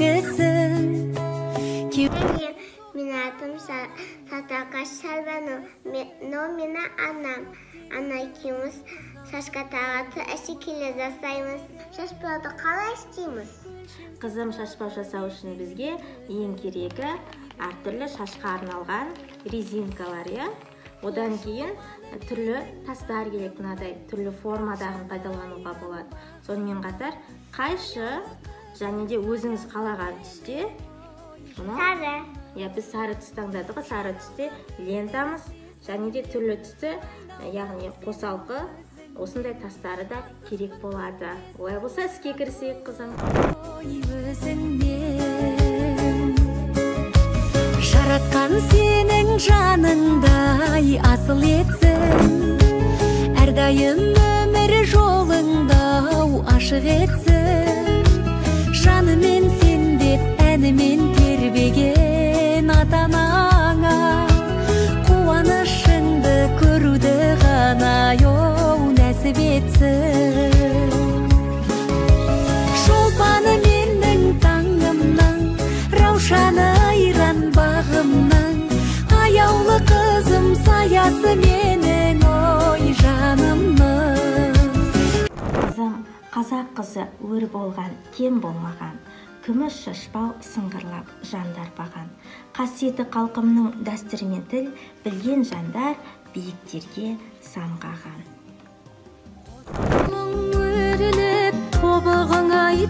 егесін. Менің атым Сатака Шарбану, но мені анам. Ана екеуміз шашқа тағатты әшекейлі жасаймыз. Шашпауды қалай істейміз? Қызым, шашпау жасау үшін бізге ең керегі әртүрлі шашқа арналған резинкалар, одан кейін түрлі тастар керек, мынадай түрлі формадағын пайдалануға болады. Сонымен қатар қайшы және де өзіңіз қалаған түсте, Сары. Біз сары түс таңдадық, сары түсте лентамыз және де түрлі түсті, яғни қосалқы, осындай тастары да керек болады. Олай болса, іске кірісейік, қызым. Жаратқан сенің жаныңдай асыл етсін, әрдайым өмір жолыңда ашық етсін. Жанымен сен деп әнімен тербеген ата-анаңа қуанышыңды көруді ғана нәсіп етсін. Шолпаны менің таңымның, раушаны айран бағымның, аяулы қызым саясы менің ой жанымның. Қызым, қазақ қызы өр болған, кем болмаған, күміс шашпау сыңғырлап жандар баған. Қасиеті қалқымның дәстүрімен тіл, білген жандар биіктерге самғаған. Өріліп тобығың ай